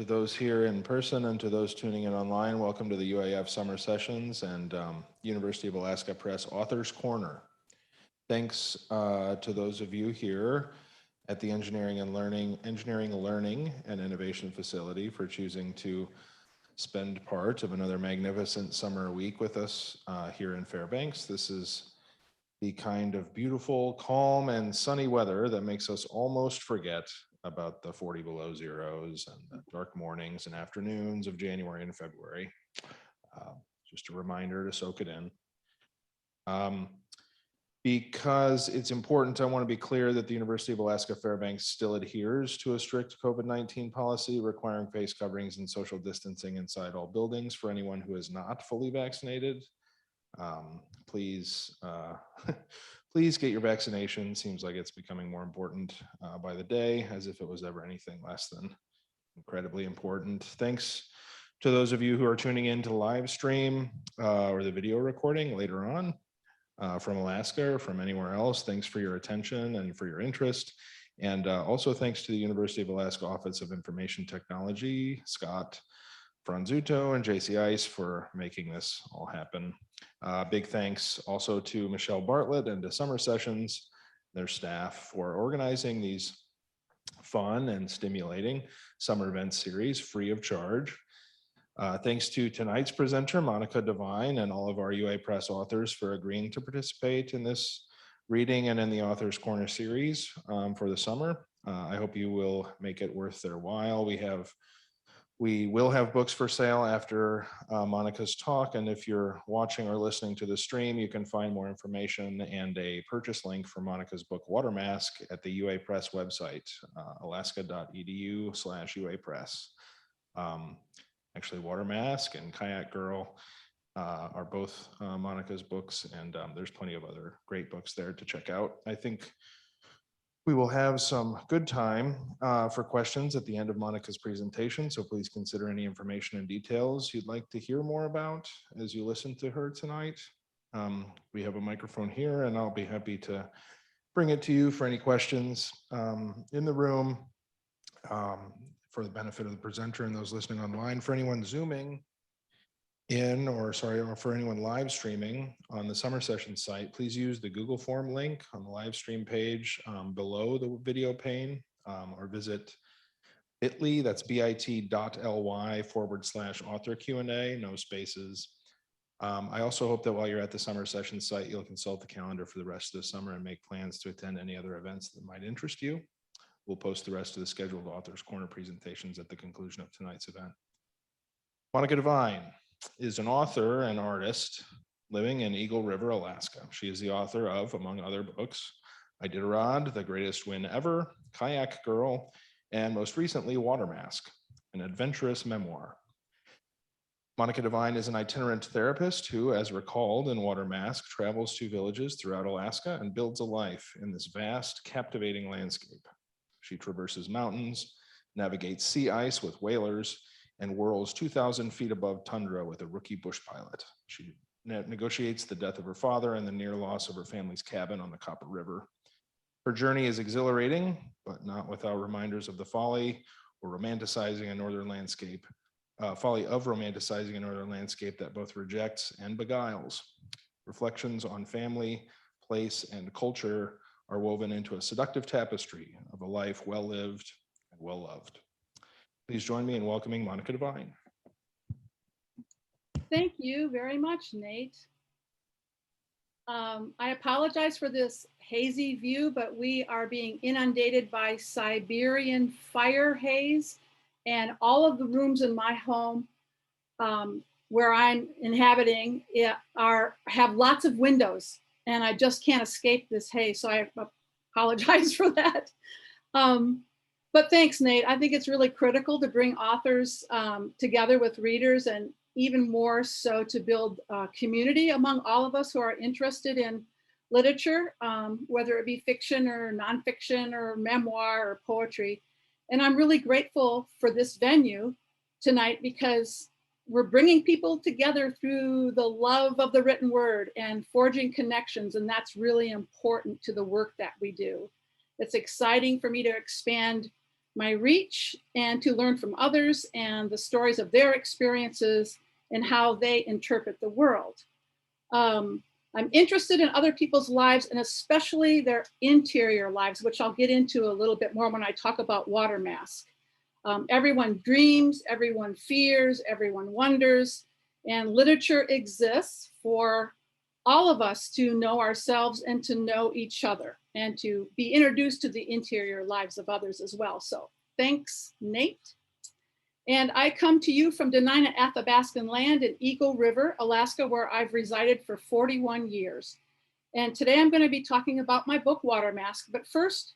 To those here in person and to those tuning in online, welcome to the UAF Summer Sessions and University of Alaska Press Authors Corner. Thanks to those of you here at the Engineering, Learning and Innovation Facility for choosing to spend part of another magnificent summer week with us here in Fairbanks. This is the kind of beautiful, calm, and sunny weather that makes us almost forget about the 40 below zeros and the dark mornings and afternoons of January and February. Just a reminder to soak it in. Because it's important, I want to be clear that the University of Alaska Fairbanks still adheres to a strict COVID-19 policy requiring face coverings and social distancing inside all buildings for anyone who is not fully vaccinated. Please please get your vaccination. Seems like it's becoming more important by the day, as if it was ever anything less than incredibly important. Thanks to those of you who are tuning in to the live stream or the video recording later on from Alaska or from anywhere else. Thanks for your attention and for your interest. And also thanks to the University of Alaska Office of Information Technology, Scott Franzuto and JC Ice for making this all happen. Big thanks also to Michelle Bartlett and to Summer Sessions, their staff, for organizing these fun and stimulating summer event series free of charge. Thanks to tonight's presenter, Monica Devine, and all of our UA Press authors for agreeing to participate in this reading and in the Authors Corner series for the summer. I hope you will make it worth their while. We will have books for sale after Monica's talk, and if you're watching or listening to the stream, you can find more information and a purchase link for Monica's book Water Mask at the UA Press website, alaska.edu/UA Press. Actually, Water Mask and Kayak Girl are both Monica's books, and there's plenty of other great books there to check out. I think we will have some good time for questions at the end of Monica's presentation, so please consider any information and details you'd like to hear more about as you listen to her tonight. We have a microphone here, and I'll be happy to bring it to you for any questions in the room for the benefit of the presenter and those listening online. For anyone Zooming in, or for anyone live streaming on the Summer Session site, please use the Google Form link on the live stream page below the video pane, or visit bit.ly, that's bit.ly/author Q&A, no spaces. I also hope that while you're at the Summer Session site, you'll consult the calendar for the rest of the summer and make plans to attend any other events that might interest you. We'll post the rest of the scheduled Authors Corner presentations at the conclusion of tonight's event. Monica Devine is an author and artist living in Eagle River, Alaska. She is the author of, among other books, Iditarod, The Greatest Win Ever, Kayak Girl, and most recently, Water Mask, an adventurous memoir. Monica Devine is an itinerant therapist who, as recalled in Water Mask, travels to villages throughout Alaska and builds a life in this vast, captivating landscape. She traverses mountains, navigates sea ice with whalers, and whirls 2,000 feet above tundra with a rookie bush pilot. She negotiates the death of her father and the near loss of her family's cabin on the Copper River. Her journey is exhilarating, but not without reminders of the folly of romanticizing a northern landscape that both rejects and beguiles. Reflections on family, place, and culture are woven into a seductive tapestry of a life well lived and well loved. Please join me in welcoming Monica Devine. Thank you very much, Nate. I apologize for this hazy view, but we are being inundated by Siberian fire haze, and all of the rooms in my home where I'm inhabiting have lots of windows, and I just can't escape this haze, so I apologize for that. But thanks, Nate. I think it's really critical to bring authors together with readers, and even more so to build community among all of us who are interested in literature, whether it be fiction or nonfiction or memoir or poetry. And I'm really grateful for this venue tonight because we're bringing people together through the love of the written word and forging connections, and that's really important to the work that we do. It's exciting for me to expand my reach and to learn from others and the stories of their experiences and how they interpret the world. I'm interested in other people's lives and especially their interior lives, which I'll get into a little bit more when I talk about Water Mask. Everyone dreams, everyone fears, everyone wonders, and literature exists for all of us to know ourselves and to know each other and to be introduced to the interior lives of others as well. So thanks, Nate. And I come to you from Denina Athabascan land in Eagle River, Alaska, where I've resided for 41 years. And today I'm going to be talking about my book, Water Mask. But first,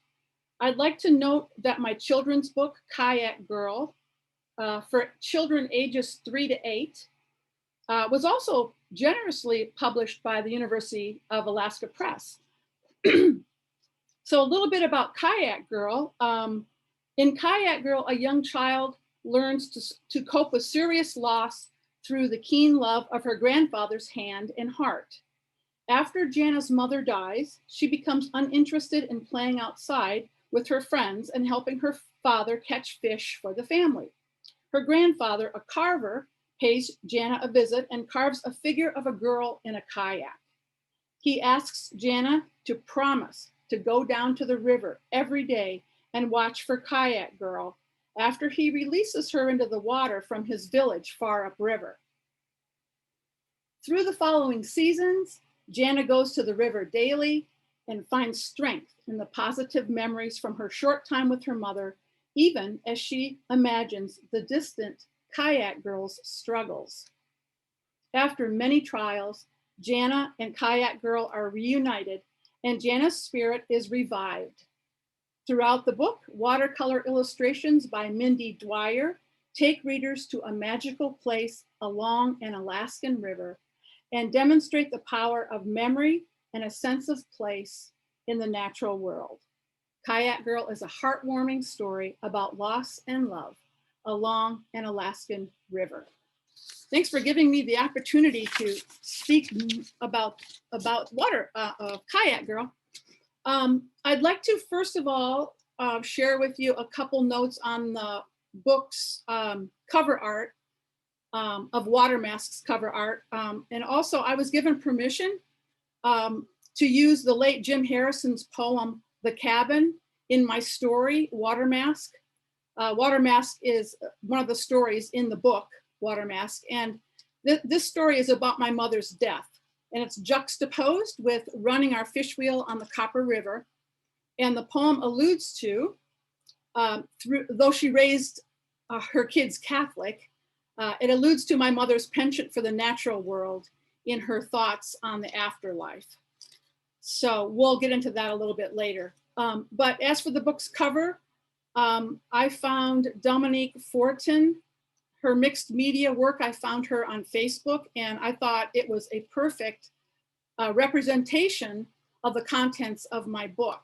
I'd like to note that my children's book, Kayak Girl, for children ages 3 to 8, was also generously published by the University of Alaska Press. So a little bit about Kayak Girl. In Kayak Girl, a young child learns to cope with serious loss through the keen love of her grandfather's hand and heart. After Jana's mother dies, she becomes uninterested in playing outside with her friends and helping her father catch fish for the family. Her grandfather, a carver, pays Jana a visit and carves a figure of a girl in a kayak. He asks Jana to promise to go down to the river every day and watch for Kayak Girl after he releases her into the water from his village far upriver. Through the following seasons, Jana goes to the river daily and finds strength in the positive memories from her short time with her mother, even as she imagines the distant Kayak Girl's struggles. After many trials, Jana and Kayak Girl are reunited and Jana's spirit is revived. Throughout the book, watercolor illustrations by Mindy Dwyer take readers to a magical place along an Alaskan river and demonstrate the power of memory and a sense of place in the natural world. Kayak Girl is a heartwarming story about loss and love along an Alaskan river. Thanks for giving me the opportunity to speak about Kayak Girl. I'd like to first of all share with you a couple notes on the book's cover art, of Water Mask's cover art. And also I was given permission to use the late Jim Harrison's poem, The Cabin, in my story, Water Mask. Water Mask is one of the stories in the book, Water Mask. And this story is about my mother's death. And it's juxtaposed with running our fish wheel on the Copper River. And the poem alludes to, though she raised her kids Catholic, it alludes to my mother's penchant for the natural world in her thoughts on the afterlife. So we'll get into that a little bit later. But as for the book's cover, I found Dominique Fortin, her mixed media work. I found her on Facebook and I thought it was a perfect representation of the contents of my book.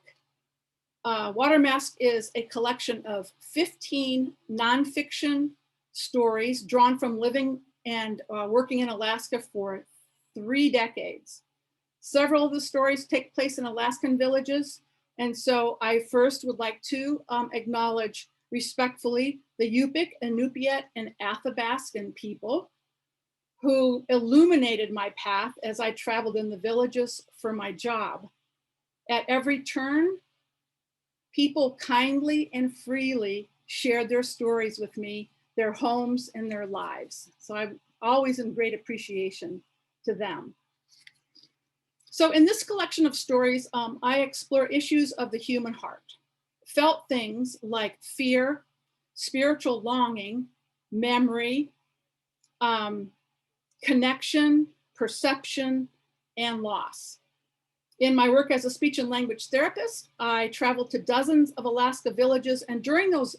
Water Mask is a collection of 15 nonfiction stories drawn from living and working in Alaska for 3 decades. Several of the stories take place in Alaskan villages. And so I first would like to acknowledge respectfully the Yupik, Inupiat, and Athabascan people who illuminated my path as I traveled in the villages for my job. At every turn, people kindly and freely shared their stories with me, their homes and their lives. So I'm always in great appreciation to them. So in this collection of stories, I explore issues of the human heart, felt things like fear, spiritual longing, memory, connection, perception, and loss. In my work as a speech and language therapist, I traveled to dozens of Alaska villages, and during those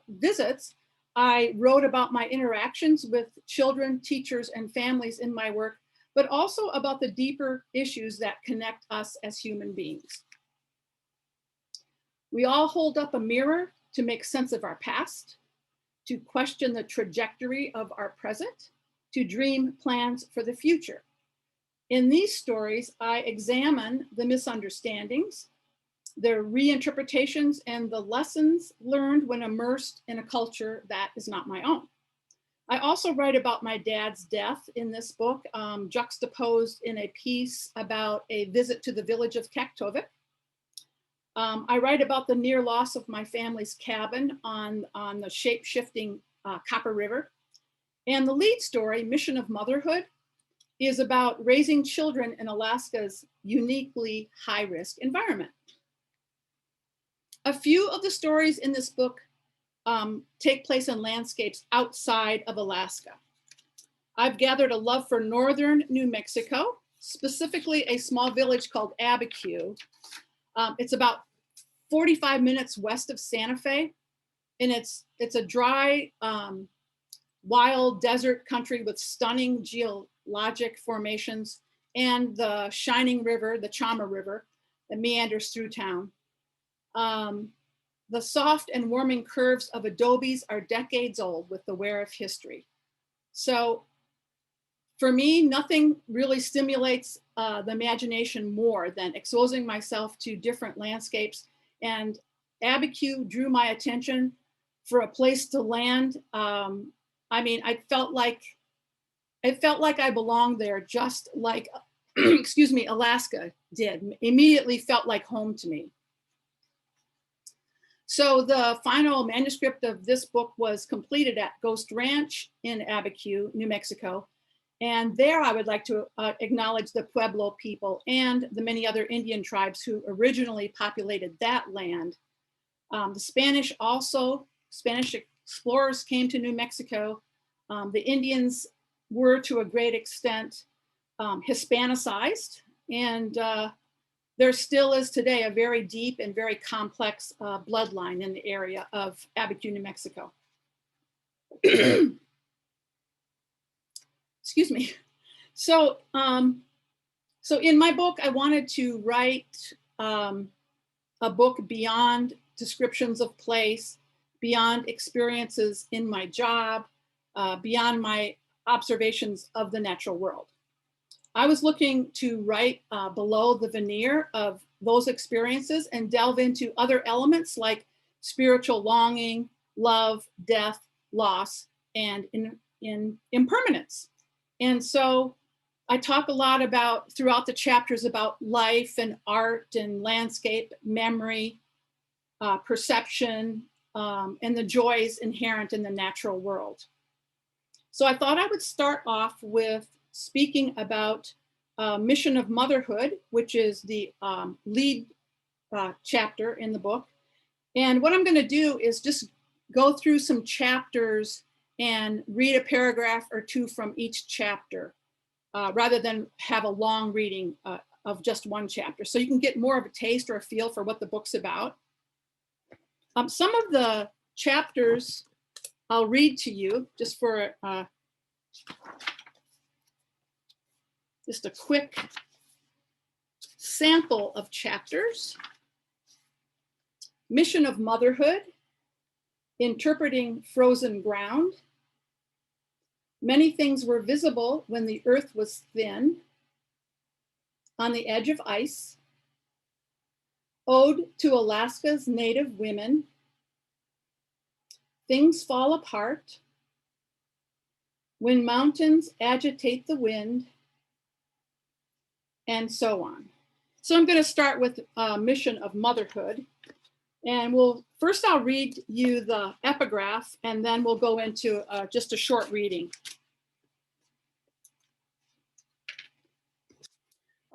visits, I wrote about my interactions with children, teachers, and families in my work, but also about the deeper issues that connect us as human beings. We all hold up a mirror to make sense of our past, to question the trajectory of our present, to dream plans for the future. In these stories, I examine the misunderstandings, their reinterpretations, and the lessons learned when immersed in a culture that is not my own. I also write about my dad's death in this book, juxtaposed in a piece about a visit to the village of Kaktovik. I write about the near loss of my family's cabin on the shape-shifting Copper River. And the lead story, Mission of Motherhood, is about raising children in Alaska's uniquely high-risk environment. A few of the stories in this book take place in landscapes outside of Alaska. I've gathered a love for northern New Mexico, specifically a small village called Abiquiu. It's about 45 minutes west of Santa Fe, and it's a dry, wild desert country with stunning geologic formations and the shining river, the Chama River, that meanders through town. The soft and warming curves of adobes are decades old with the wear of history. So for me, nothing really stimulates the imagination more than exposing myself to different landscapes. And Abiquiu drew my attention for a place to land. I mean, I felt like I belonged there, just like, excuse me, Alaska did. Immediately felt like home to me. So the final manuscript of this book was completed at Ghost Ranch in Abiquiu, New Mexico. And there I would like to acknowledge the Pueblo people and the many other Indian tribes who originally populated that land. The Spanish explorers came to New Mexico. The Indians were to a great extent Hispanicized, and there still is today a very deep and very complex bloodline in the area of Abiquiu, New Mexico. Excuse me. So in my book, I wanted to write a book beyond descriptions of place, beyond experiences in my job, beyond my observations of the natural world. I was looking to write below the veneer of those experiences and delve into other elements like spiritual longing, love, death, loss, and in impermanence. And so I talk a lot about, throughout the chapters, about life and art and landscape, memory, perception, and the joys inherent in the natural world. So I thought I would start off with speaking about Mission of Motherhood, which is the lead chapter in the book. And what I'm going to do is just go through some chapters and read a paragraph or two from each chapter, rather than have a long reading of just one chapter. So you can get more of a taste or a feel for what the book's about. Some of the chapters I'll read to you just for just a quick sample of chapters. Mission of Motherhood, Interpreting Frozen Ground, Many Things Were Visible When the Earth Was Thin, On the Edge of Ice, Ode to Alaska's Native Women, Things Fall Apart, When Mountains Agitate the Wind, and so on. So I'm going to start with Mission of Motherhood. And first I'll read you the epigraph, and then we'll go into just a short reading.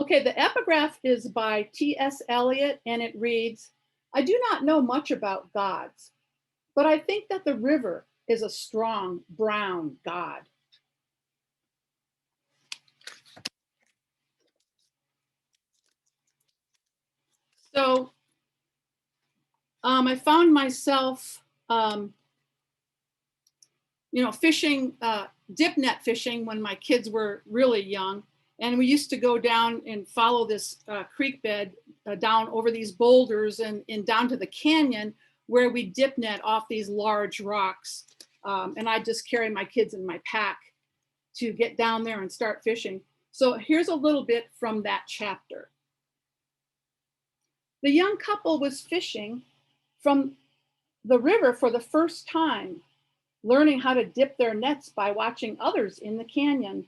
Okay, the epigraph is by T.S. Eliot, and it reads, I do not know much about gods, but I think that the river is a strong brown god. So I found myself, fishing, dip net fishing when my kids were really young. And we used to go down and follow this creek bed down over these boulders and down to the canyon where we dip net off these large rocks. And I just carry my kids in my pack to get down there and start fishing. So here's a little bit from that chapter. The young couple was fishing from the river for the first time, learning how to dip their nets by watching others in the canyon.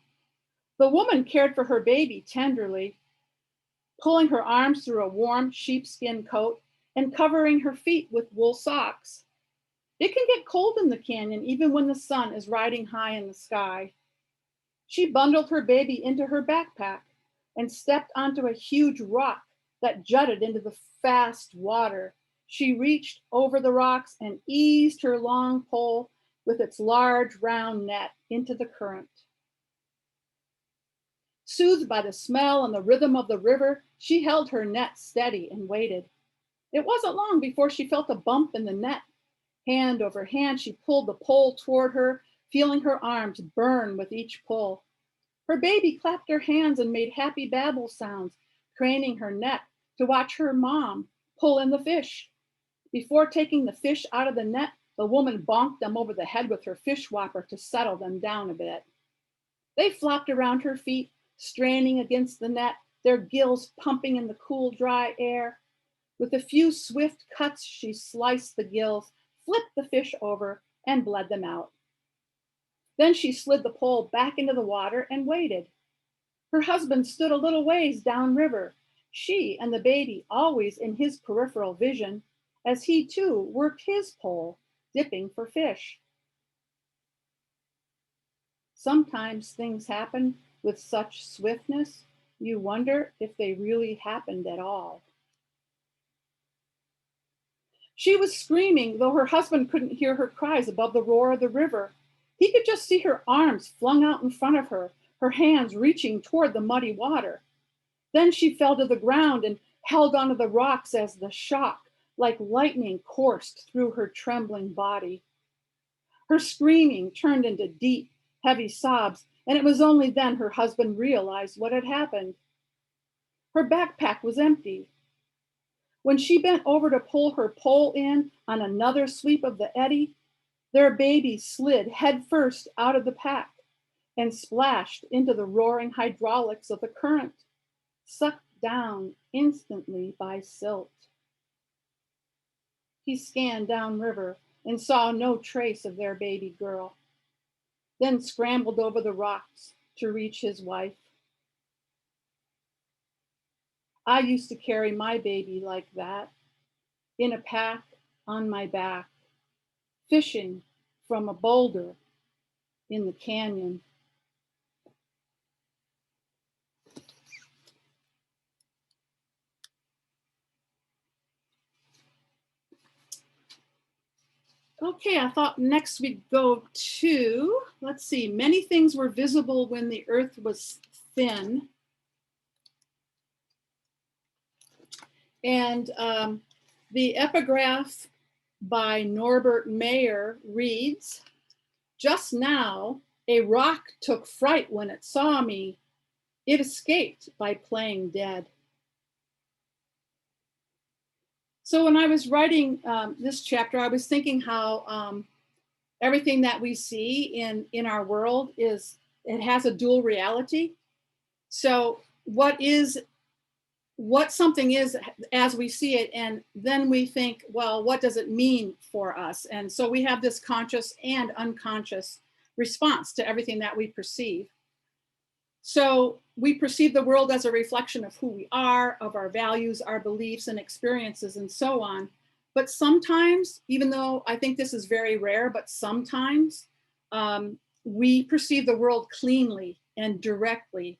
The woman cared for her baby tenderly, pulling her arms through a warm sheepskin coat and covering her feet with wool socks. It can get cold in the canyon even when the sun is riding high in the sky. She bundled her baby into her backpack and stepped onto a huge rock that jutted into the fast water. She reached over the rocks and eased her long pole with its large round net into the current. Soothed by the smell and the rhythm of the river, she held her net steady and waited. It wasn't long before she felt a bump in the net. Hand over hand, she pulled the pole toward her, feeling her arms burn with each pull. Her baby clapped her hands and made happy babble sounds, craning her neck to watch her mom pull in the fish. Before taking the fish out of the net, the woman bonked them over the head with her fish whopper to settle them down a bit. They flopped around her feet, straining against the net, their gills pumping in the cool, dry air. With a few swift cuts, she sliced the gills, flipped the fish over, and bled them out. Then she slid the pole back into the water and waited. Her husband stood a little ways downriver, she and the baby always in his peripheral vision, as he too worked his pole, dipping for fish. Sometimes things happen with such swiftness, you wonder if they really happened at all. She was screaming, though her husband couldn't hear her cries above the roar of the river. He could just see her arms flung out in front of her, her hands reaching toward the muddy water. Then she fell to the ground and held onto the rocks as the shock, like lightning, coursed through her trembling body. Her screaming turned into deep, heavy sobs, and it was only then her husband realized what had happened. Her backpack was empty. When she bent over to pull her pole in on another sweep of the eddy, their baby slid headfirst out of the pack and splashed into the roaring hydraulics of the current, sucked down instantly by silt. He scanned downriver and saw no trace of their baby girl, then scrambled over the rocks to reach his wife. I used to carry my baby like that, in a pack on my back, fishing from a boulder in the canyon. Okay, I thought next we'd go to, let's see, many things were visible when the earth was thin. And the epigraph by Norbert Mayer reads, "Just now, a rock took fright when it saw me. It escaped by playing dead." So when I was writing this chapter, I was thinking how everything that we see in our world it has a dual reality. So what something is as we see it, and then we think, well, what does it mean for us? And so we have this conscious and unconscious response to everything that we perceive. So we perceive the world as a reflection of who we are, of our values, our beliefs and experiences and so on. But sometimes, even though I think this is very rare, but sometimes we perceive the world cleanly and directly,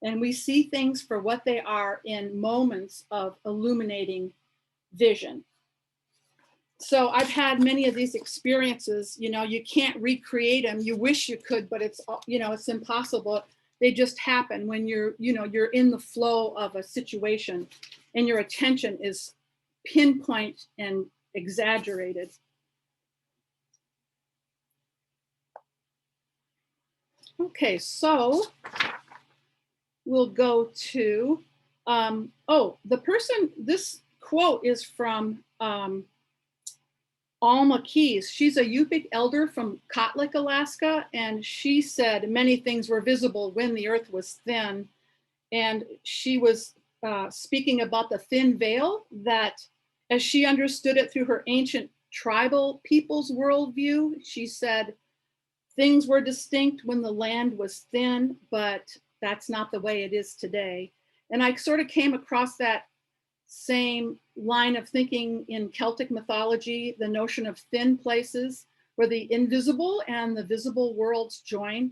and we see things for what they are in moments of illuminating vision. So I've had many of these experiences. You can't recreate them. You wish you could, but it's impossible. They just happen when you're in the flow of a situation and your attention is pinpoint and exaggerated. Okay, so we'll go to, this quote is from Alma Keys. She's a Yupik elder from Kotlik, Alaska, and she said many things were visible when the earth was thin. And she was speaking about the thin veil, that as she understood it through her ancient tribal people's worldview, she said things were distinct when the land was thin, but that's not the way it is today. And I sort of came across that same line of thinking in Celtic mythology, the notion of thin places where the invisible and the visible worlds join.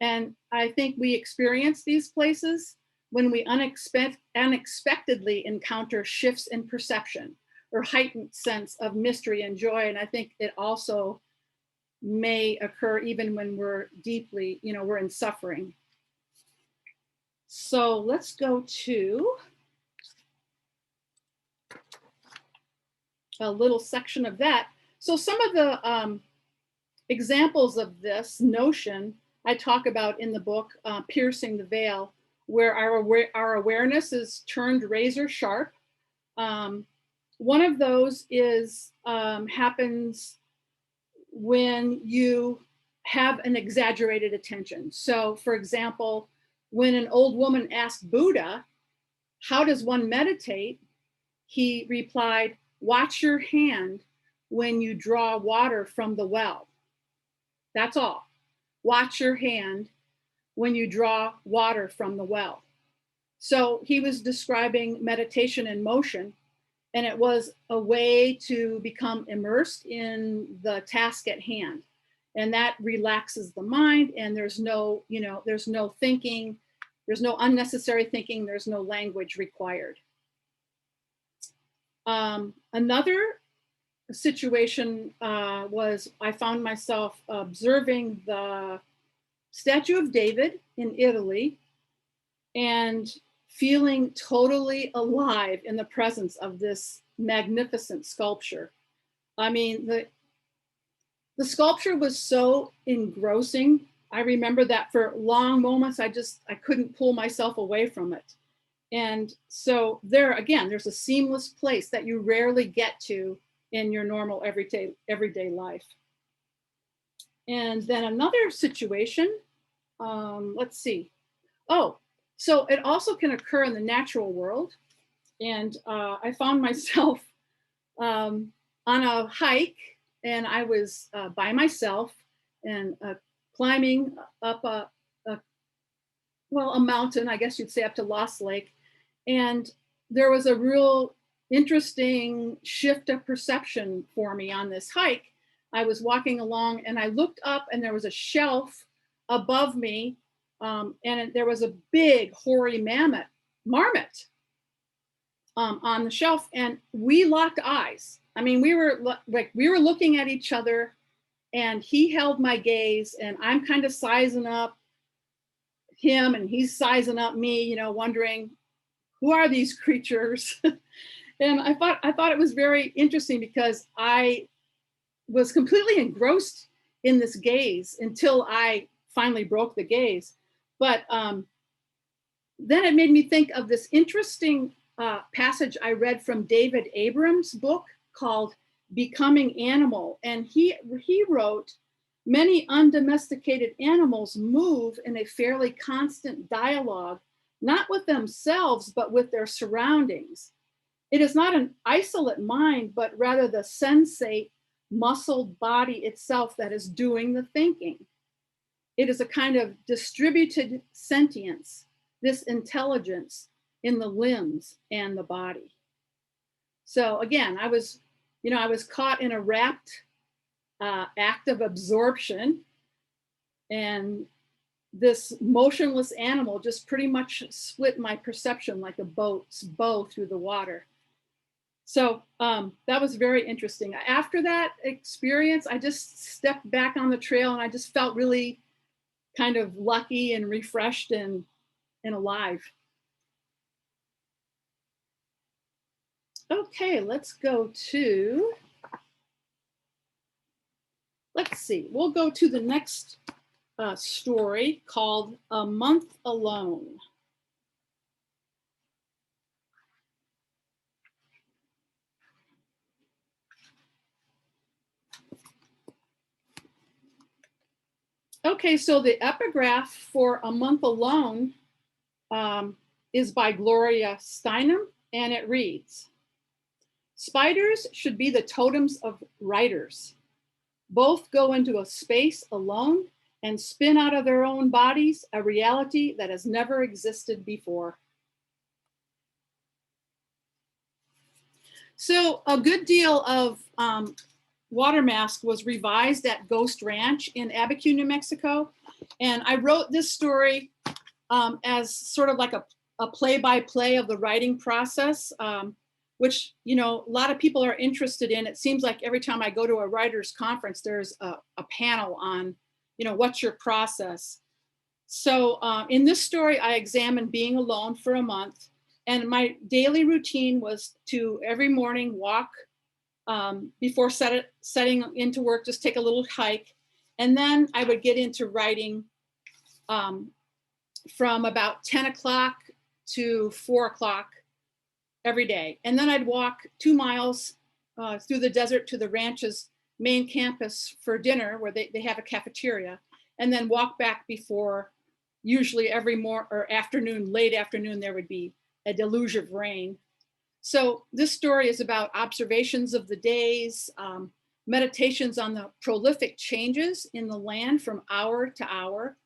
And I think we experience these places when we unexpectedly encounter shifts in perception or heightened sense of mystery and joy. And I think it also may occur even when we're deeply, we're in suffering. So let's go to a little section of that. So some of the examples of this notion I talk about in the book, Piercing the Veil, where our awareness is turned razor sharp. One of those is happens when you have an exaggerated attention. So for example, when an old woman asked Buddha, how does one meditate? He replied, watch your hand when you draw water from the well. That's all. Watch your hand when you draw water from the well. So he was describing meditation in motion, and it was a way to become immersed in the task at hand. And that relaxes the mind, and there's no thinking, there's no unnecessary thinking, there's no language required. Another situation was I found myself observing the statue of David in Italy and feeling totally alive in the presence of this magnificent sculpture. I mean, the sculpture was so engrossing. I remember that for long moments, I couldn't pull myself away from it. And so there, again, there's a seamless place that you rarely get to in your normal everyday life. And then another situation, let's see. Oh, so it also can occur in the natural world. And I found myself on a hike, and I was by myself and climbing up a mountain, I guess you'd say, up to Lost Lake. And there was a real interesting shift of perception for me on this hike. I was walking along and I looked up, and there was a shelf above me, and there was a big hoary marmot on the shelf, and we locked eyes. I mean, we were looking at each other, and he held my gaze, and I'm kind of sizing up him, and he's sizing up me, wondering, who are these creatures? And I thought it was very interesting because I was completely engrossed in this gaze until I finally broke the gaze. But then it made me think of this interesting passage I read from David Abram's book called Becoming Animal. And he wrote, many undomesticated animals move in a fairly constant dialogue, not with themselves, but with their surroundings. It is not an isolate mind, but rather the sensate, muscled body itself that is doing the thinking. It is a kind of distributed sentience, this intelligence in the limbs and the body. So again, I was caught in a rapt act of absorption, and this motionless animal just pretty much split my perception like a boat's bow through the water. So that was very interesting. After that experience, I just stepped back on the trail, and I just felt really kind of lucky and refreshed and alive. Okay, let's go to, let's see, we'll go to the next story called A Month Alone. Okay, so the epigraph for A Month Alone is by Gloria Steinem, and it reads, "Spiders should be the totems of writers. Both go into a space alone and spin out of their own bodies a reality that has never existed before." So a good deal of Water Mask was revised at Ghost Ranch in Abiquiu, New Mexico. And I wrote this story as sort of like a play-by-play of the writing process, which, you know, a lot of people are interested in. It seems like every time I go to a writer's conference, there's a panel on, you know, what's your process? So in this story, I examined being alone for a month. And my daily routine was to every morning walk before setting into work, just take a little hike. And then I would get into writing from about 10 o'clock to 4 o'clock every day. And then I'd walk 2 miles through the desert to the ranch's main campus for dinner, where they have a cafeteria, and then walk back before, usually every afternoon, late afternoon, there would be a deluge of rain. So this story is about observations of the days, meditations on the prolific changes in the land from hour to hour,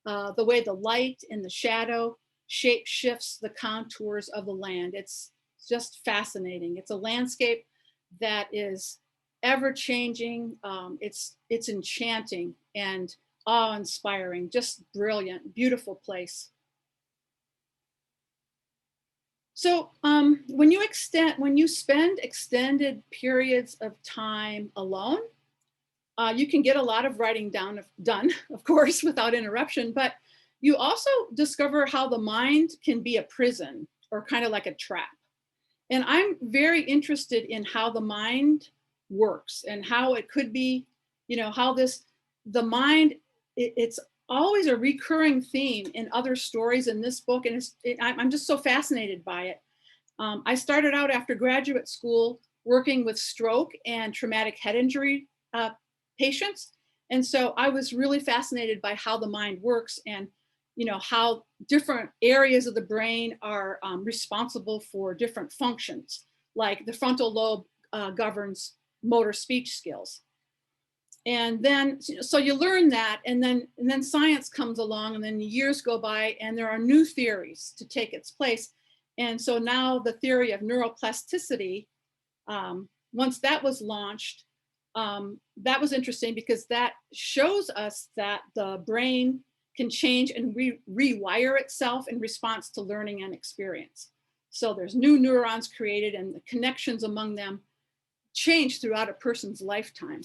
the way the light and the shadow shape shifts the contours of the land. It's just fascinating. It's a landscape that is ever changing. It's enchanting and awe-inspiring, just brilliant, beautiful place. So when you spend extended periods of time alone, you can get a lot of writing done, of course, without interruption, but you also discover how the mind can be a prison or kind of like a trap. And I'm very interested in how the mind works and how it could be, you know, how the mind, it's always a recurring theme in other stories in this book. And I'm just so fascinated by it. I started out after graduate school working with stroke and traumatic head injury patients. And so I was really fascinated by how the mind works and, you know, how different areas of the brain are responsible for different functions, like the frontal lobe governs motor speech skills. And then, so you learn that, and then science comes along, and then years go by, and there are new theories to take its place. And so now the theory of neuroplasticity, once that was launched, that was interesting because that shows us that the brain can change and rewire itself in response to learning and experience. So there's new neurons created, and the connections among them change throughout a person's lifetime.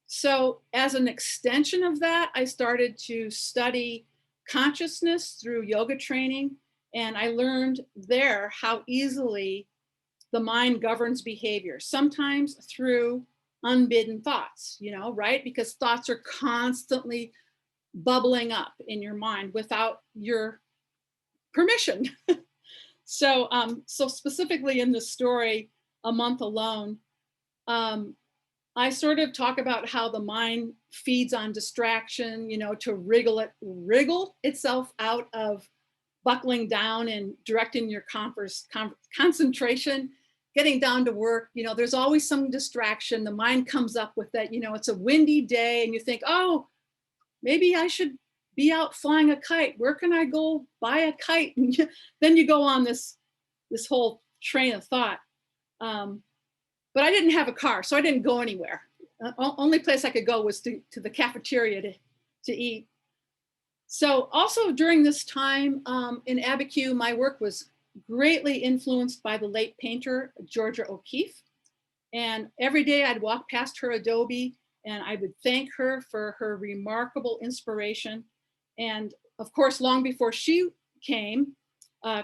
So as an extension of that, I started to study consciousness through yoga training. And I learned there how easily the mind governs behavior, sometimes through unbidden thoughts, you know, right? Because thoughts are constantly bubbling up in your mind without your permission. So specifically in the story, A Month Alone, I sort of talk about how the mind feeds on distraction, you know, to wriggle itself out of buckling down and directing your concentration, getting down to work. You know, there's always some distraction. The mind comes up with that, you know, it's a windy day and you think, oh, maybe I should be out flying a kite. Where can I go buy a kite? And then you go on this whole train of thought. But I didn't have a car, so I didn't go anywhere. Only place I could go was to the cafeteria to eat. So also during this time in Abiquiu, my work was greatly influenced by the late painter, Georgia O'Keeffe. And every day I'd walk past her adobe and I would thank her for her remarkable inspiration. And of course, long before she came,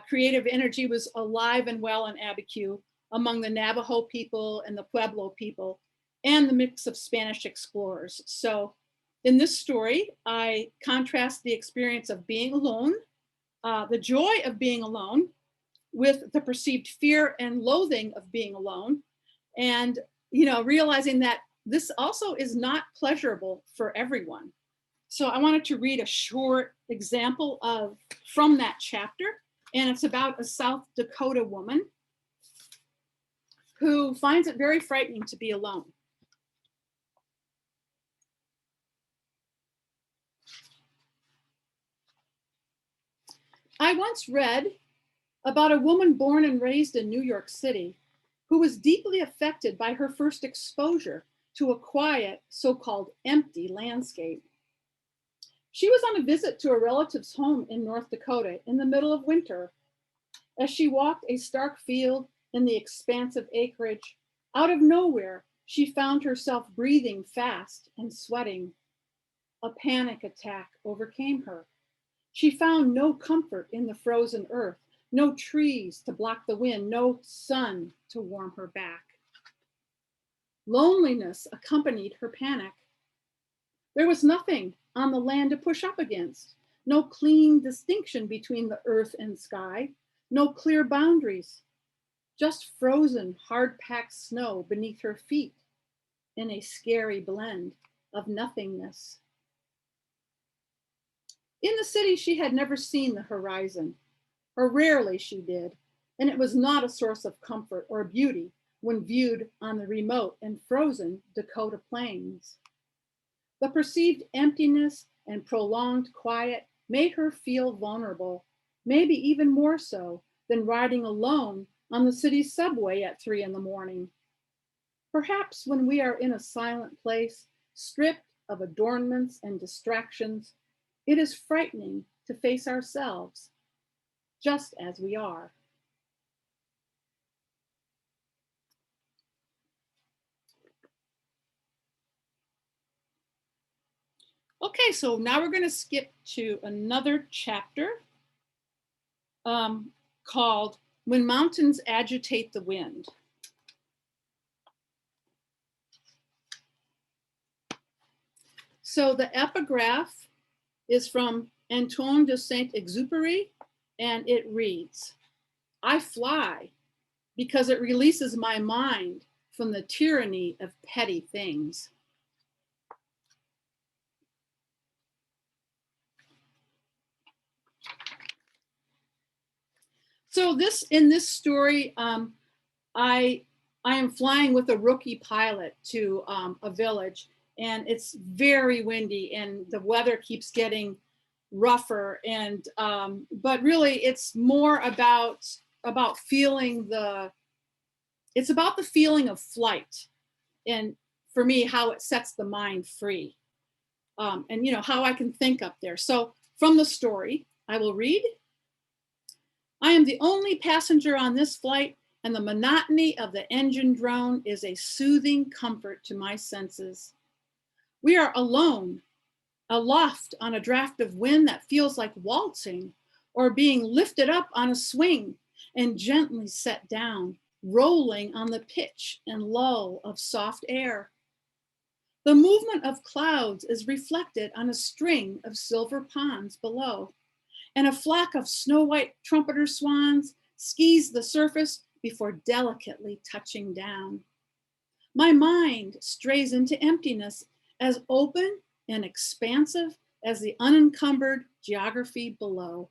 creative energy was alive and well in Abiquiu, among the Navajo people and the Pueblo people, and the mix of Spanish explorers. So in this story, I contrast the experience of being alone, the joy of being alone, with the perceived fear and loathing of being alone, and, you know, realizing that this also is not pleasurable for everyone. So I wanted to read a short example from that chapter. And it's about a South Dakota woman who finds it very frightening to be alone. I once read about a woman born and raised in New York City who was deeply affected by her first exposure to a quiet, so-called empty landscape. She was on a visit to a relative's home in North Dakota in the middle of winter. As she walked a stark field in the expansive acreage, out of nowhere, she found herself breathing fast and sweating. A panic attack overcame her. She found no comfort in the frozen earth, no trees to block the wind, no sun to warm her back. Loneliness accompanied her panic. There was nothing on the land to push up against, no clean distinction between the earth and sky, no clear boundaries, just frozen, hard-packed snow beneath her feet in a scary blend of nothingness. In the city, she had never seen the horizon, or rarely she did, and it was not a source of comfort or beauty when viewed on the remote and frozen Dakota plains. The perceived emptiness and prolonged quiet made her feel vulnerable, maybe even more so than riding alone on the city's subway at 3 a.m. Perhaps when we are in a silent place, stripped of adornments and distractions, it is frightening to face ourselves just as we are. Okay, so now we're going to skip to another chapter called When Mountains Agitate the Wind. So the epigraph is from Antoine de Saint-Exupéry, and it reads, I fly because it releases my mind from the tyranny of petty things. So in this story, I am flying with a rookie pilot to a village, and it's very windy, and the weather keeps getting rougher. And but really, it's more about feeling it's about the feeling of flight, and for me, how it sets the mind free, and how I can think up there. So from the story, I will read. I am the only passenger on this flight, and the monotony of the engine drone is a soothing comfort to my senses. We are alone, aloft on a draft of wind that feels like waltzing, or being lifted up on a swing and gently set down, rolling on the pitch and lull of soft air. The movement of clouds is reflected on a string of silver ponds below, and a flock of snow-white trumpeter swans skis the surface before delicately touching down. My mind strays into emptiness, as open and expansive as the unencumbered geography below.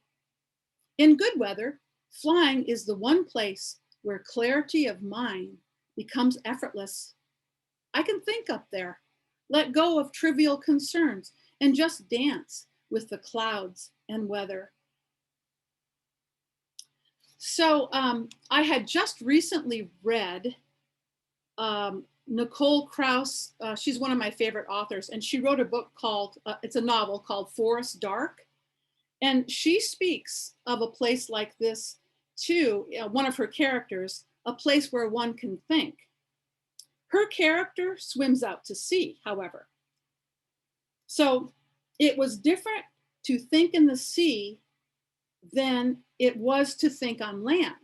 In good weather, flying is the one place where clarity of mind becomes effortless. I can think up there, let go of trivial concerns, and just dance with the clouds and weather. So I had just recently read Nicole Krauss. She's one of my favorite authors, and she wrote a book called, it's a novel called Forest Dark. And she speaks of a place like this too, one of her characters, a place where one can think. Her character swims out to sea, however. So it was different to think in the sea than it was to think on land.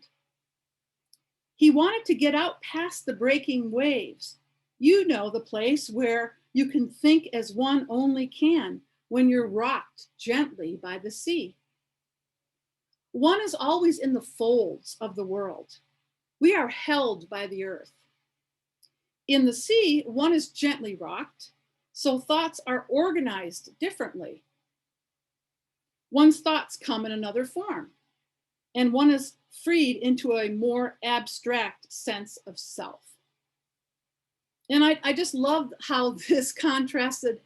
He wanted to get out past the breaking waves. You know, the place where you can think as one only can when you're rocked gently by the sea. One is always in the folds of the world. We are held by the earth. In the sea, one is gently rocked, so thoughts are organized differently. One's thoughts come in another form. and one is freed into a more abstract sense of self. And I just loved how this contrasted,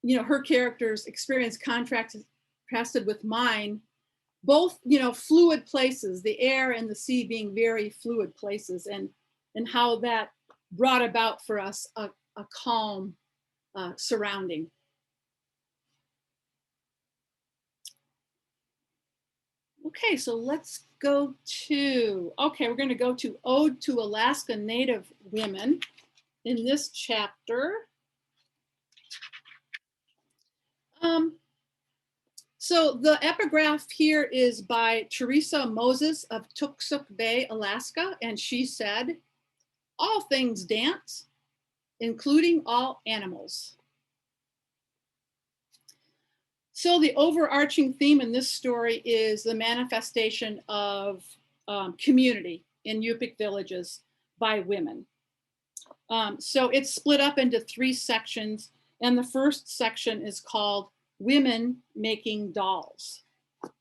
her character's experience contrasted with mine, both, fluid places, the air and the sea being very fluid places, and how that brought about for us a calm surrounding. Okay, so let's go to, we're going to go to Ode to Alaska Native Women in this chapter. So the epigraph here is by Teresa Moses of Tooksuk Bay, Alaska, and she said, "All things dance, including all animals." So the overarching theme in this story is the manifestation of community in Yupik villages by women. So it's split up into 3 sections, and the first section is called Women Making Dolls. And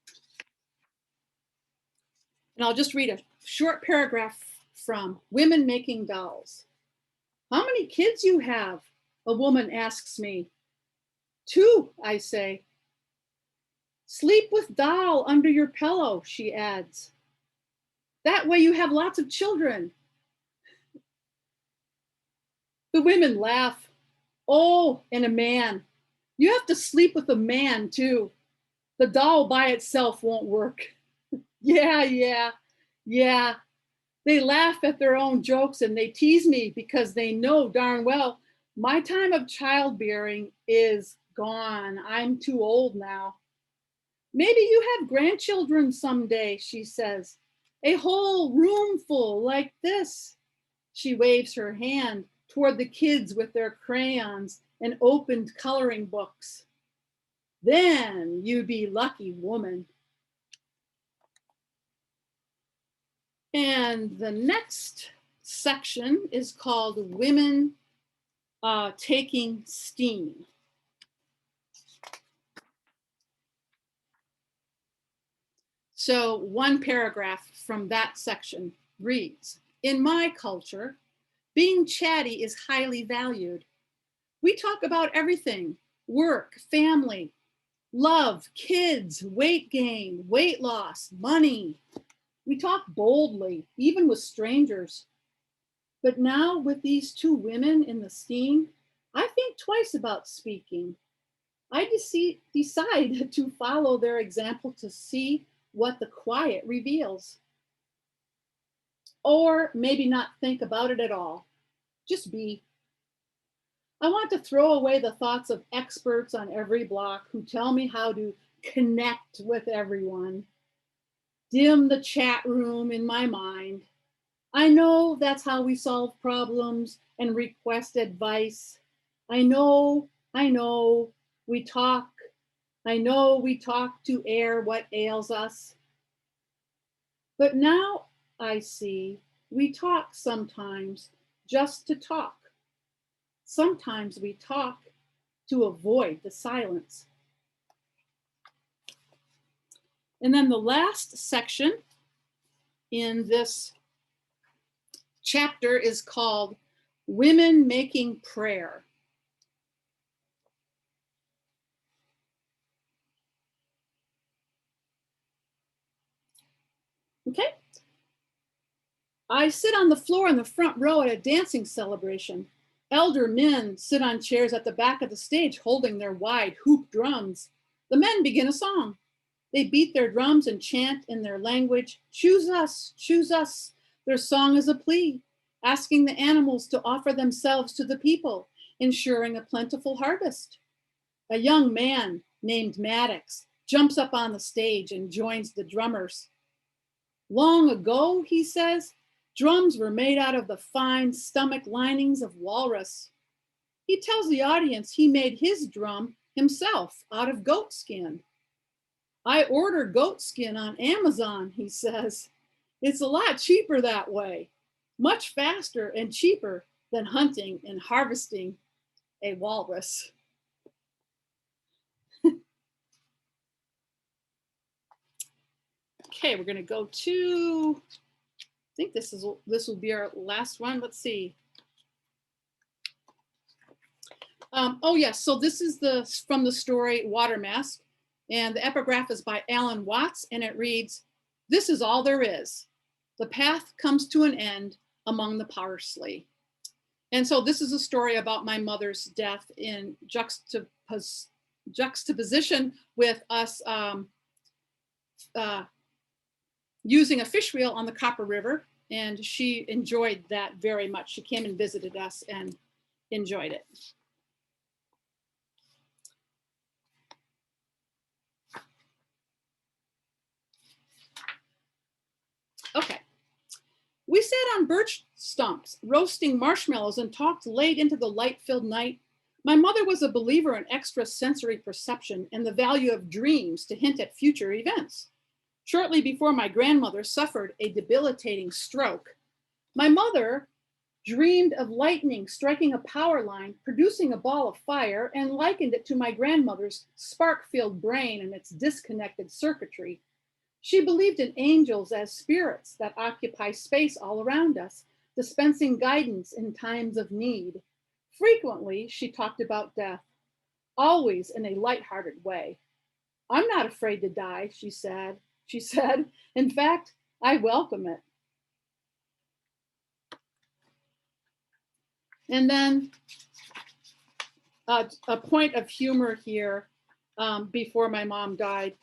I'll just read a short paragraph from Women Making Dolls. "How many kids you have?" a woman asks me. "2, I say. "Sleep with doll under your pillow," she adds. "That way you have lots of children." The women laugh. "Oh, and a man. You have to sleep with a man too. The doll by itself won't work." Yeah. They laugh at their own jokes and they tease me because they know darn well my time of childbearing is gone. I'm too old now. "Maybe you have grandchildren someday," she says. "A whole room full like this." She waves her hand toward the kids with their crayons and opened coloring books. "Then you'd be lucky, woman." And the next section is called Women Taking Steam. So one paragraph from that section reads, "In my culture, being chatty is highly valued. We talk about everything: work, family, love, kids, weight gain, weight loss, money. We talk boldly, even with strangers. But now with these 2 women in the steam, I think twice about speaking. I decide to follow their example to see what the quiet reveals. Or maybe not think about it at all. Just be. I want to throw away the thoughts of experts on every block who tell me how to connect with everyone. Dim the chat room in my mind. I know that's how we solve problems and request advice. I know, we talk. I know we talk to air what ails us. But now I see we talk sometimes just to talk. Sometimes we talk to avoid the silence." And then the last section in this chapter is called Women Making Prayer. Okay. "I sit on the floor in the front row at a dancing celebration. Elder men sit on chairs at the back of the stage holding their wide hoop drums. The men begin a song. They beat their drums and chant in their language, 'Choose us, choose us.' Their song is a plea, asking the animals to offer themselves to the people, ensuring a plentiful harvest. A young man named Maddox jumps up on the stage and joins the drummers. 'Long ago,' he says, 'drums were made out of the fine stomach linings of walrus.' He tells the audience he made his drum himself out of goat skin. 'I order goat skin on Amazon,' he says. 'It's a lot cheaper that way, much faster and cheaper than hunting and harvesting a walrus.'" Okay, we're going to go to, I think this will be our last one. Let's see. Oh yes, so this is from the story Water Mask, and the epigraph is by Alan Watts, and it reads, "This is all there is. The path comes to an end among the parsley." And so this is a story about my mother's death in juxtaposition with us using a fish wheel on the Copper River, and she enjoyed that very much. She came and visited us and enjoyed it. Okay. We sat on birch stumps, roasting marshmallows, and talked late into the light-filled night. My mother was a believer in extrasensory perception and the value of dreams to hint at future events. Shortly before my grandmother suffered a debilitating stroke, my mother dreamed of lightning striking a power line, producing a ball of fire, and likened it to my grandmother's spark-filled brain and its disconnected circuitry. She believed in angels as spirits that occupy space all around us, dispensing guidance in times of need. Frequently, she talked about death, always in a lighthearted way. "I'm not afraid to die," she said. "In fact, I welcome it." And then a point of humor here before my mom died.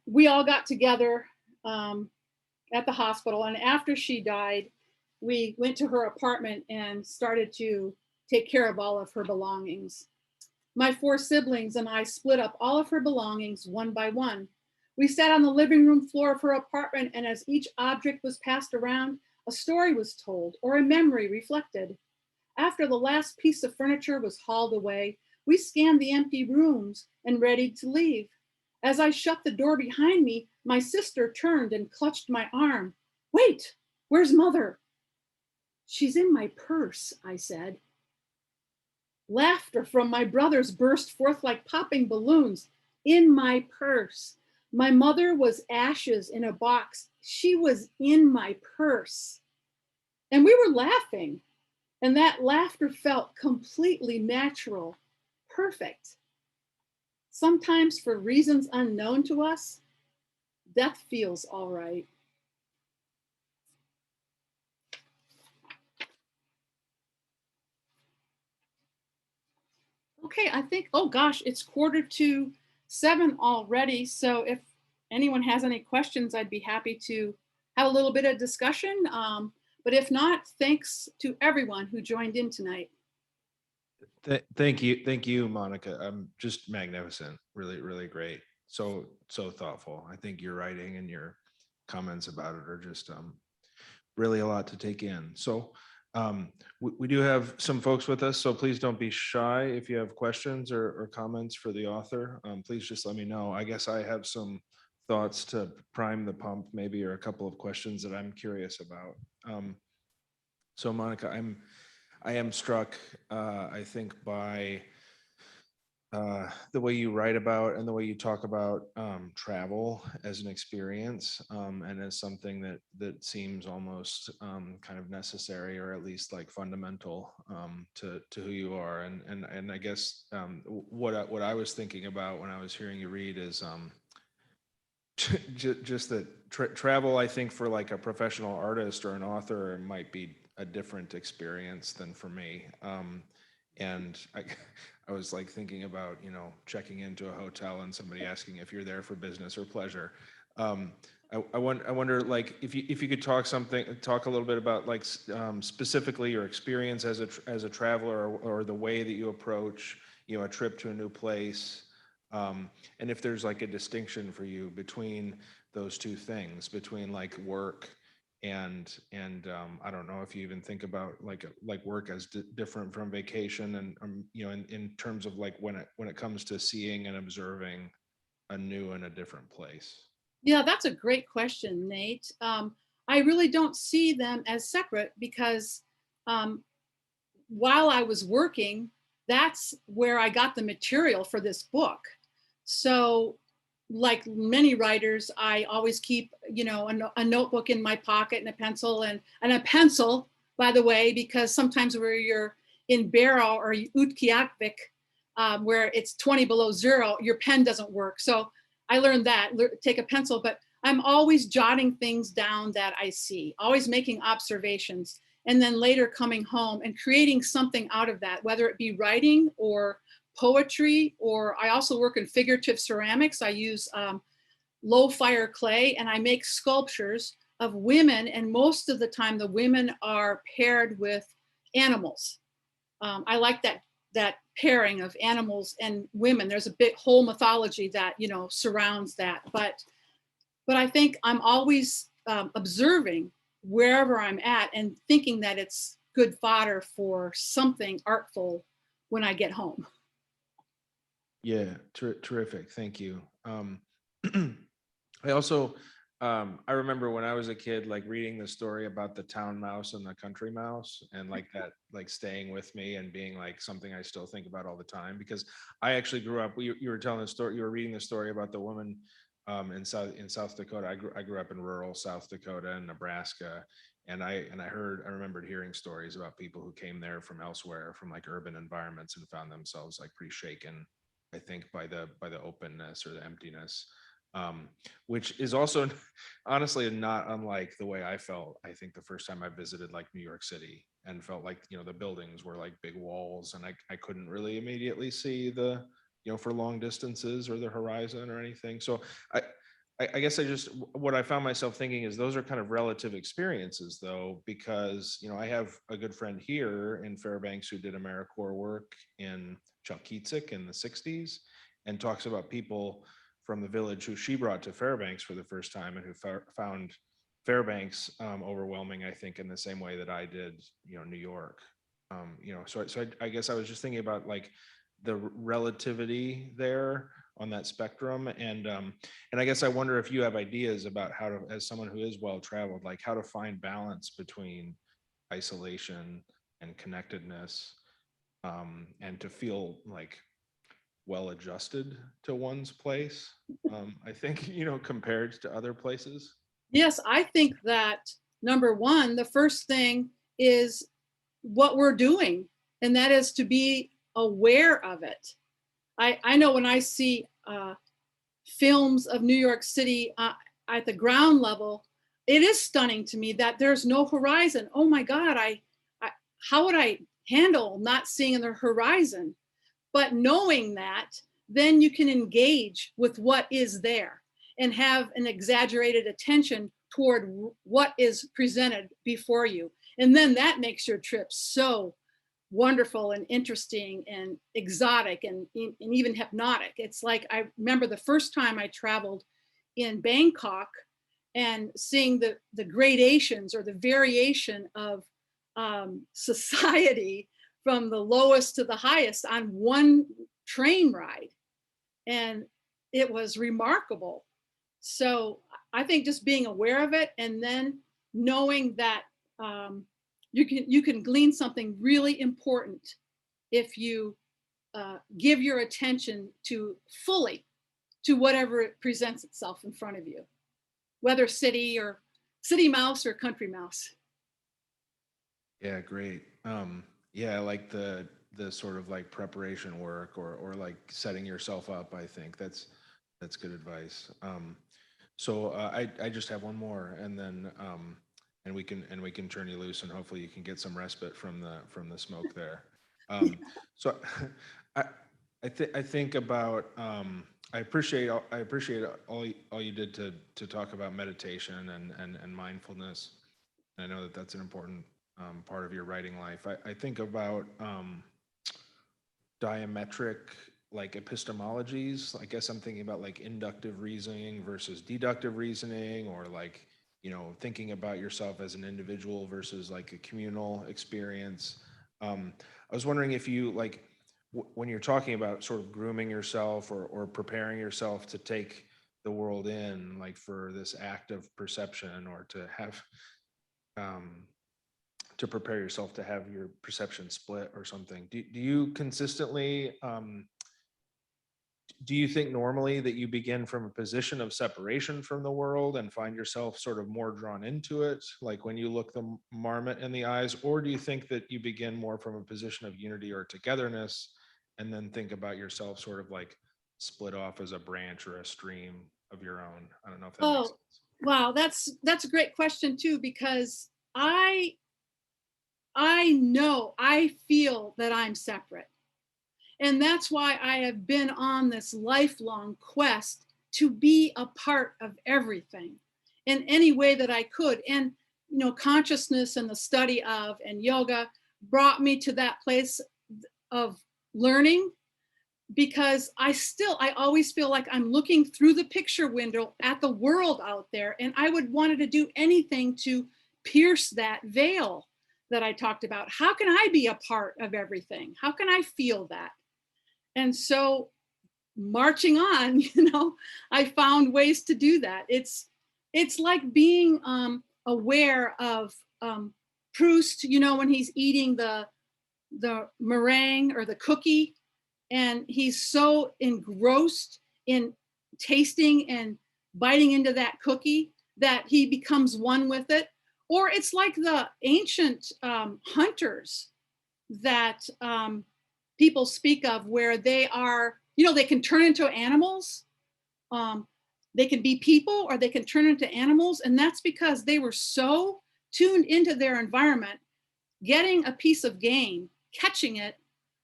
We all got together at the hospital, and after she died, we went to her apartment and started to take care of all of her belongings. My 4 siblings and I split up all of her belongings one by one. We sat on the living room floor of her apartment, and as each object was passed around, a story was told or a memory reflected. After the last piece of furniture was hauled away, we scanned the empty rooms and readied to leave. As I shut the door behind me, my sister turned and clutched my arm. "Wait, where's mother?" "She's in my purse," I said. Laughter from my brothers burst forth like popping balloons. In my purse. My mother was ashes in a box. She was in my purse. And we were laughing. And that laughter felt completely natural, perfect. Sometimes, for reasons unknown to us, death feels all right. Okay, I think, oh gosh, it's 6:45 already. So if anyone has any questions, I'd be happy to have a little bit of discussion. But if not, thanks to everyone who joined in tonight. Thank you, Monica. Just magnificent, really, really great. So thoughtful. I think your writing and your comments about it are just really a lot to take in. So we do have some folks with us, so please don't be shy. If you have questions or comments for the author, please just let me know. I guess I have some thoughts to prime the pump, maybe, or a couple of questions that I'm curious about. So Monica, I am struck, I think, by the way you write about and the way you talk about travel as an experience, and as something that seems almost kind of necessary, or at least like fundamental to who you are. And I guess what I was thinking about when I was hearing you read is just that travel, I think, for like a professional artist or an author might be a different experience than for me. And I was like thinking about, checking into a hotel and somebody asking if you're there for business or pleasure. I wonder, like, if you could talk a little bit about, like, specifically your experience as a traveler, or the way that you approach, a trip to a new place. And if there's like a distinction for you between those two things, between like work and I don't know if you even think about like work as different from vacation, and in terms of like when it comes to seeing and observing a new and a different place. Yeah, that's a great question, Nate. I really don't see them as separate because um, while I was working, that's where I got the material for this book. So like many writers, I always keep, a notebook in my pocket and a pencil and a pencil, by the way, because sometimes where you're in Barrow or Utqiagvik, where it's 20 below zero, your pen doesn't work. So I learned that, take a pencil, but I'm always jotting things down that I see, always making observations, and then later coming home and creating something out of that, whether it be writing or poetry, or I also work in figurative ceramics. I use low fire clay and I make sculptures of women. And most of the time the women are paired with animals. I like that pairing of animals and women. There's a big whole mythology that, surrounds that. But I think I'm always observing wherever I'm at and thinking that it's good fodder for something artful when I get home. Yeah, terrific. Thank you. I also, I remember when I was a kid, like reading the story about the town mouse and the country mouse, and like that, like staying with me and being like something I still think about all the time. Because I actually grew up. You were telling the story. You were reading the story about the woman in South Dakota. I grew up in rural South Dakota and Nebraska, and I remembered hearing stories about people who came there from elsewhere, from like urban environments, and found themselves like pretty shaken, I think, by the openness or the emptiness, which is also honestly not unlike the way I felt. I think the first time I visited like New York City and felt like, the buildings were like big walls, and I couldn't really immediately see for long distances or the horizon or anything. So I, I guess what I found myself thinking is those are kind of relative experiences, though, because I have a good friend here in Fairbanks who did AmeriCorps work in Chalkitsik in the '60s, and talks about people from the village who she brought to Fairbanks for the first time, and who found Fairbanks overwhelming, I think, in the same way that I did, New York. So I guess I was just thinking about like the relativity there on that spectrum, and I guess I wonder if you have ideas about how to, as someone who is well traveled, like how to find balance between isolation and connectedness, and to feel like well adjusted to one's place. I think, compared to other places. Yes, I think that number one, the first thing is what we're doing, and that is to be aware of it. I know when I see films of New York City at the ground level, it is stunning to me that there's no horizon. Oh my God, I how would I handle not seeing the horizon? But knowing that, then you can engage with what is there and have an exaggerated attention toward what is presented before you. And then that makes your trip so wonderful and interesting and exotic and even hypnotic. It's like I remember the first time I traveled in Bangkok and seeing the gradations or the variation of society from the lowest to the highest on one train ride. And it was remarkable. So I think just being aware of it and then knowing that you can glean something really important if you give your attention to fully to whatever it presents itself in front of you, whether city mouse or country mouse. Yeah, great. Yeah, I like the sort of like preparation work, or like setting yourself up. I think that's good advice. So I just have one more, and then and we can turn you loose, and hopefully you can get some respite from the smoke there. Um, so I I think about, I appreciate all you did to talk about meditation and mindfulness. I know that that's an important part of your writing life. I think about diametric like epistemologies. I guess I'm thinking about like inductive reasoning versus deductive reasoning, or like, thinking about yourself as an individual versus like a communal experience. I was wondering if you like, when you're talking about sort of grooming yourself, or preparing yourself to take the world in, like for this act of perception, or um, to prepare yourself to have your perception split or something. Do you consistently do you think normally that you begin from a position of separation from the world and find yourself sort of more drawn into it, like when you look the marmot in the eyes, or do you think that you begin more from a position of unity or togetherness and then think about yourself sort of like split off as a branch or a stream of your own? I don't know if that makes Oh, sense. wow, that's a great question too, because I know, I feel that I'm separate. And that's why I have been on this lifelong quest to be a part of everything in any way that I could. And, consciousness and the study of and yoga brought me to that place of learning, because I always feel like I'm looking through the picture window at the world out there. And I would wanted to do anything to pierce that veil that I talked about. How can I be a part of everything? How can I feel that? And so marching on, I found ways to do that. It's like being aware of Proust, when he's eating the meringue or the cookie, and he's so engrossed in tasting and biting into that cookie that he becomes one with it. Or it's like the ancient hunters that people speak of, where they are, they can turn into animals. Um, they can be people or they can turn into animals. And that's because they were so tuned into their environment. Getting a piece of game, catching it,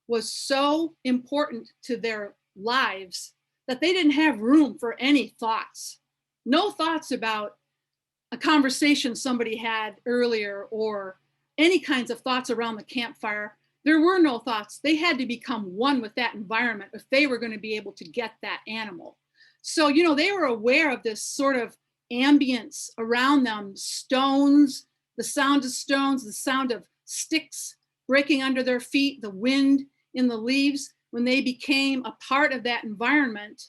was so important to their lives that they didn't have room for any thoughts. No thoughts about a conversation somebody had earlier or any kinds of thoughts around the campfire. There were no thoughts. They had to become one with that environment if they were going to be able to get that animal. So, they were aware of this sort of ambience around them, stones, the sound of stones, the sound of sticks breaking under their feet, the wind in the leaves. When they became a part of that environment,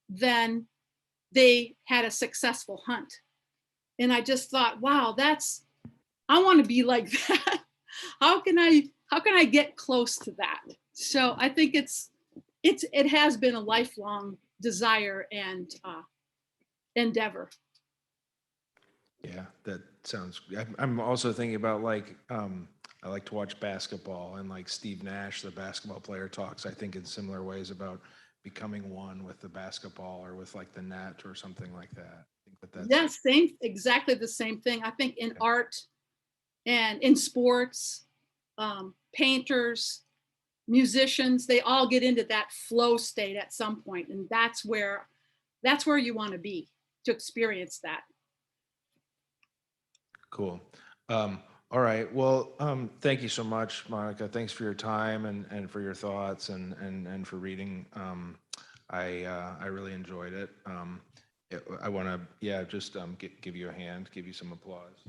then they had a successful hunt. And I just thought, wow, I want to be like that. How can I get close to that? So I think it has been a lifelong desire and endeavor. Yeah, that sounds. I'm also thinking about like I like to watch basketball, and like Steve Nash, the basketball player, talks, I think, in similar ways about becoming one with the basketball or with like the net or something like that. I think that's Yeah, exactly the same thing. I think in yeah. art and in sports, painters, musicians, they all get into that flow state at some point, and that's where you want to be to experience that. Cool. All right. Well, thank you so much, Monica. Thanks for your time and for your thoughts and for reading. I really enjoyed it. I want to, yeah, just give you a hand, give you some applause.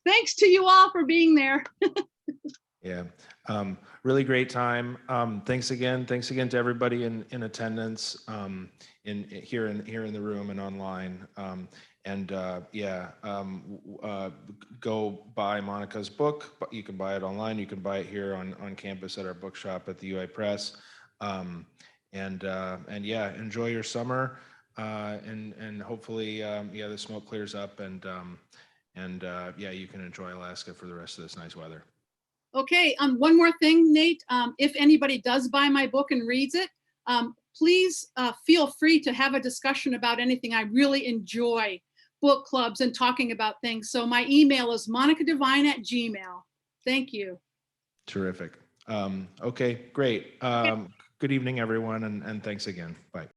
Thanks to you all for being there. Yeah, really great time. Thanks again to everybody in attendance, in here in the room and online. Go buy Monica's book. But you can buy it online. You can buy it here on campus at our bookshop at the UI Press. And yeah, enjoy your summer. And hopefully, yeah, the smoke clears up and yeah, you can enjoy Alaska for the rest of this nice weather. Okay, one more thing, Nate. If anybody does buy my book and reads it, please feel free to have a discussion about anything. I really enjoy book clubs and talking about things. So my email is monicadevine@gmail.com. Thank you. Terrific. Okay, great. Good evening, everyone, and thanks again. Bye.